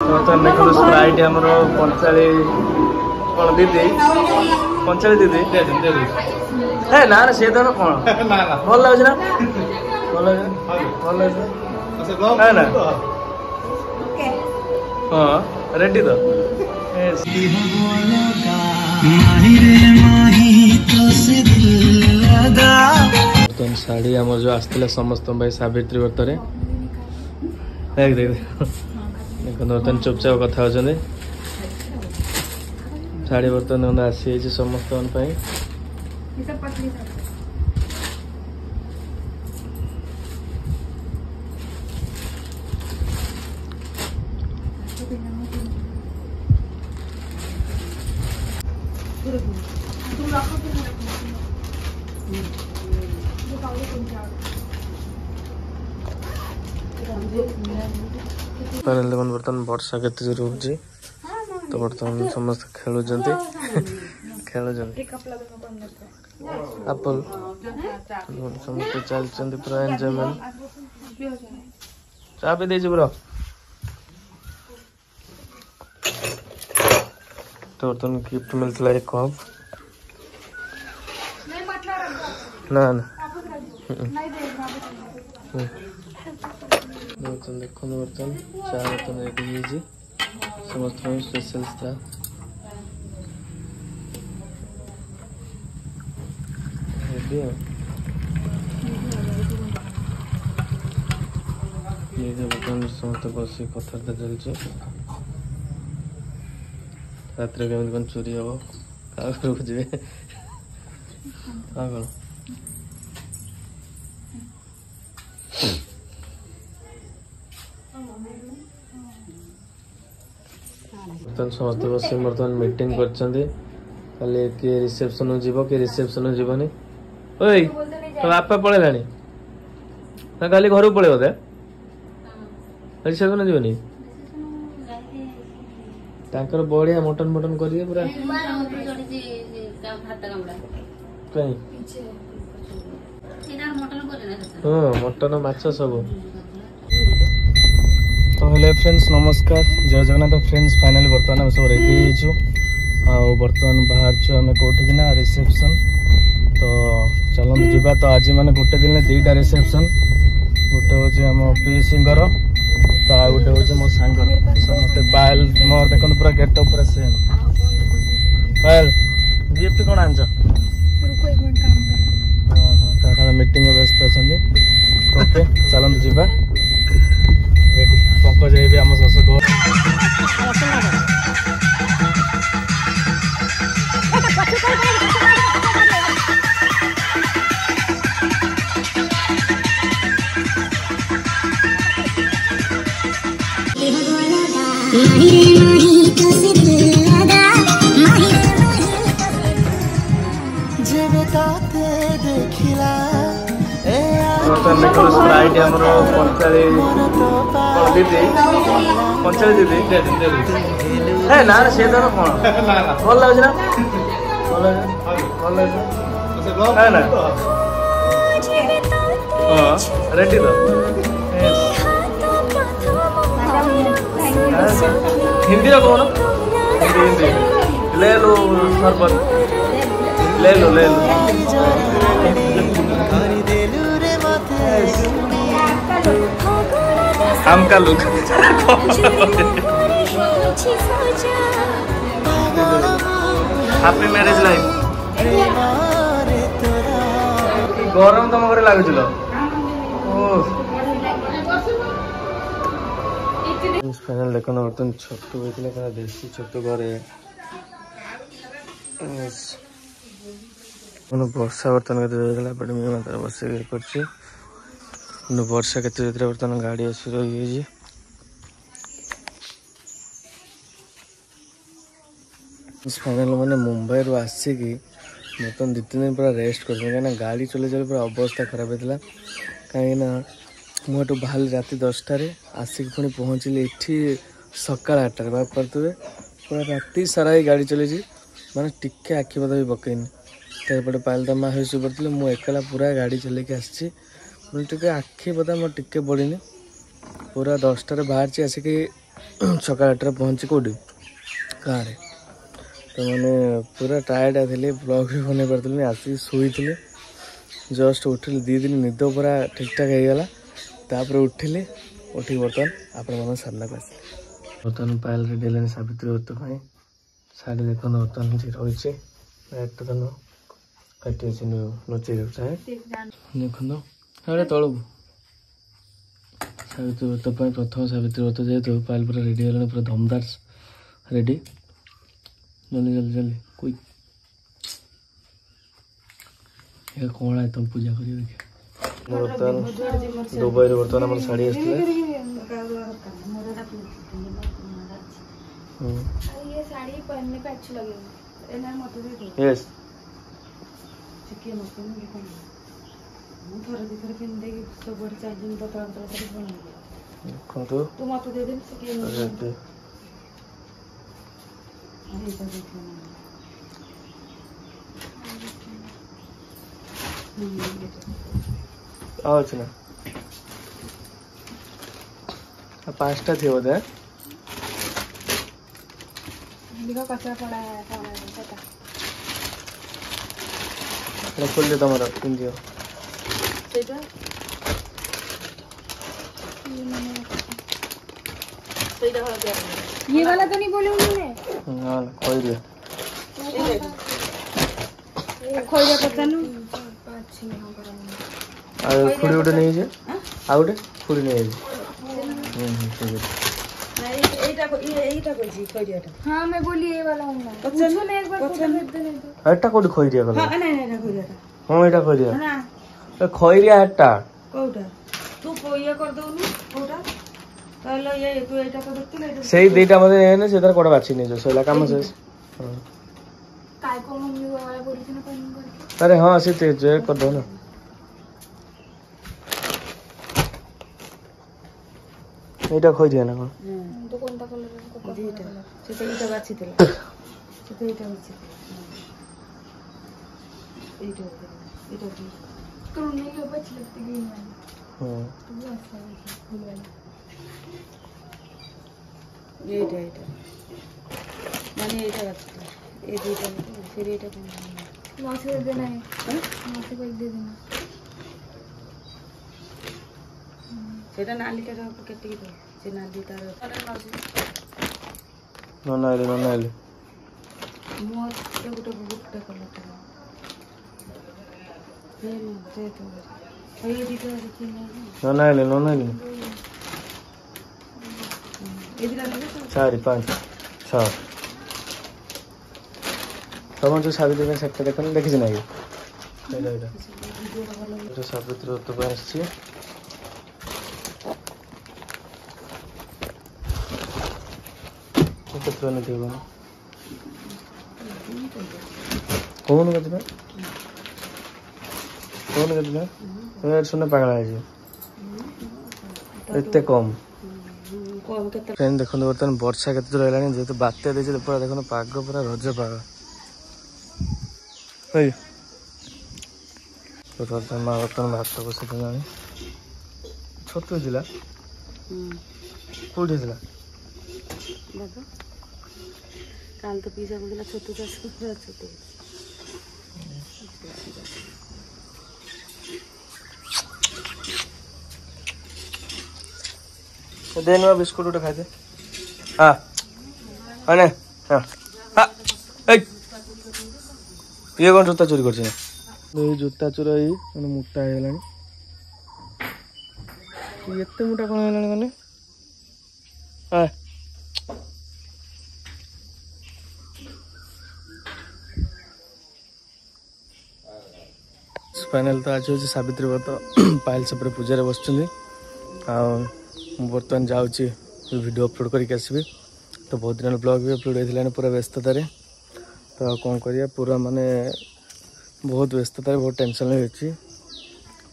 तो देखो स्प्राइट आमर 45 कौन दीदी 45 दीदी है ना सी धर कौन भल लगे ना भल लगे ना हाँ रेडी तो शाढ़ी आम जो आसला समस्त सावित्री व्रत देख देख बर्तमान चुपचाप कथा होती शाढ़ी बर्तमान आसी समस्त बर्तमान वर्षा केते जोर होची तो बर्तमान समस्त खेलु एप्पल समस्त चल पूरा एंजॉयमेंट चा पे दे ब्रो तो बर्तमान गिफ्ट मिलता एक कप ना ना देखो बर्तमान चाय बर्तन रेडी समस्त स्पेशल था रेडी ये बर्तमान समस्त बस कथबार्ता चलছে रात केमी कौन चोरी हम क्या जी कौन समस्त बस बर्तमान मीटिंग कर रिसेप्शन जीव कि रिसेप्शन जीवनी ओई तो बापा पड़ेगा ना खाली घर पड़े बोधे रिसेप्शन जीवनी तांकर बढ़िया मटन मटन करिए पूरा कहीं हाँ मटन माछ सब तो हेलो फ्रेंड्स नमस्कार जय जगन्नाथ फ्रेंड्स फाइनली बर्तमान आम सब रेडी हो बर्तमान बाहर आम कौटिना रिसेप्शन तो चलो जीवा तो आज मैंने गोटे दिन दुईटा रिसेप्शन गोटे हूँ आम पीसी तो गोटे हूँ मो सांगर मत पायल मोर देखो पूरा गेटअप पूरा सेम पायल गिफ्ट कौन आंच हाँ मीटिंग व्यस्त अच्छा ओके चलते जीवा रेडी पंकज भी आम शाशक स्प्राइट आमर 45 दीदी है ना सी धर कौन भल लगे ना भल लगे ना हाँ रेडी तो हिंदी कौन हिंदी ले लो सरबत ले लो हम का लुक हैप्पी मैरिज लाइफ गरम तुम घर लगुच फाइनल देखो बर्तमान छतु होता देसी छतु घरे वर्षा बर्तमान के बस कर वर्षा के बर्तमान गाड़ी आस रही फाइनल मैंने मुंबई रू आसिकी बर्तमान 2-3 दिन पूरा रेस्ट कर कहीं गाड़ी चले चले पूरा अवस्था खराब होता कहीं मुझे बाहर रात 10टार आसिक पुणी पहुँचली ये सका 8टार भाव पारे पूरा राति सारा ही गाड़ी चली मैंने टिके आखि पता भी पकईनी तो एपटे पायल तो माँ हईस पड़ती मुझे एकला पूरा गाड़ी चलैक आसी आखि पता मोर टिके पड़नी पूरा 10टार बाहर आसिक सकाल 8 पहुँची कौटी गाँव तो मैंने पूरा टायर्ड थे ब्लॉग भी बन पार्थिनी आसिक शुई जस्ट उठिली 2 दिन निद पूरा ठीक ठाक होगला तापर उठिली उठिक बर्तमान आपण मन सामना को बर्तमान पायल रेडी है सावित्री व्रत शाढ़ी देखो बर्तमान रही कटी नचे देखो तलू सावित्री व्रत प्रथम सावित्री व्रत जेहेतु पायल पूरा रेडी है पूरा दमदार रेडी जल्दी जल्दी जल्दी कोई कौन है तुम पूजा करिए देखिए बर्तमान दुबई बर्तमान आम शाढ़ी आस ना 5टा थी बोधे खोल दे तुम पिन दियो ये वाला तो नहीं बोले उन्होंने हां खोल दिया पता नहीं खुड़ी उठे नहीं जे आ उठे खुड़ी नहीं जे ठीक है हाँ मैं बोली ये वाला हूँ पूछो ना एक बार एटा कोडी खोई दिया गला हां नहीं नहीं खोई दिया हां एटा खोई दिया ना ए खोई दिया एटा कोटा तू कोइया कर दउनी कोटा कहलो ये तू एटा को देखती ले सेई देटा मते ने से तार कोडा बाची नै जो सोला काम से काय को मम्मी वाला बोली थी ना कोई नहीं अरे हां से ते जे कर दो ना एटा खोई दिया ना कोन तो कोनटा कलर को एटा से तो एटा बाची देला से तो एटा बाची एटा एटा करू नहीं लो बाची लगती ग्रीन वाली हां तो अच्छा है फूल वाली एटा एटा माने एटा बाची ए दुटा फिर एटा मासे दे देना है मासे को दे देना सेटा नाली का केटी दे से नाली तार नना आले मोर के गुटा गुटा कलर ये न दे तो ये दीटा देखी नहीं नना आले इधर लगे 4 5 6 तब जो सावित्री में सेट देखो देखी ना ये जो सावित्री व्रत पर आसी कितना नहीं देगा कौन कितना यार सुनने पागल है जी इतने कम फ्रेंड देखो बर्तमान वर्षा केत दूर है जेहतु बात्या देते पूरा देखो पाग पूरा रज पाग बर्तमान माँ बर्तमान भात बसई छतु जिला कौटी काल तो पिज्जा बोला छोटू चाष पूरा छोटू देन बिस्कुट उठे खाते हाँ अने हाँ हाँ ये कौन जूता चोरी कर जूता चोर मैंने मोटा है एत मोटा कौन है मैंने हाँ फाइनल तो आज हूँ सावित्री व्रत पायल सेपटे पूजा बस बर्तमान जाऊँगी वीडियो अपलोड करके आसबि तो बहुत दिन ब्लॉग भी अपलोड होता पूरा व्यस्ततार तो कौन करिया पूरा माने बहुत व्यस्ततार बहुत टेंशन होती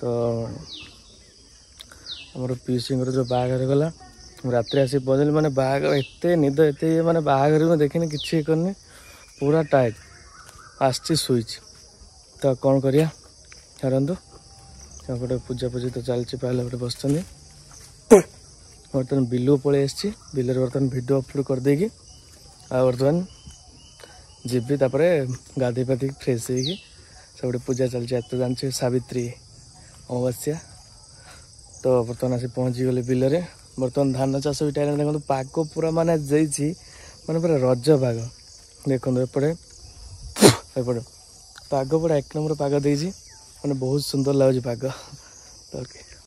तो आमर पीसी जो बाहर गला रात आसी पहुँचली मैंने बाहर एत निद एत मैंने बाहर में देखनी किसी करनी पूरा टाइट आसी शुच तो कौन करिया छाड़ू गोटे पूजा पूजी तो चलती पायल गोटे बस बर्तमान बिलू पलि आसी बिल बर्तमान भिडियो अपलोड करदेकि बर्तमान जीवी तापर गाधे पाधे फ्रेश हो पूजा चलती तो जानते सावित्री अमावस्या तो बर्तमान आसी पहुँची गले बिल में बर्तमान धान चाष भी टाइम देखो पाग पूरा माने माने पूरा रज पाग देखो एपटे एपटे पाग पूरा एक नंबर पाग दे बहुत सुंदर लगुच पाग तो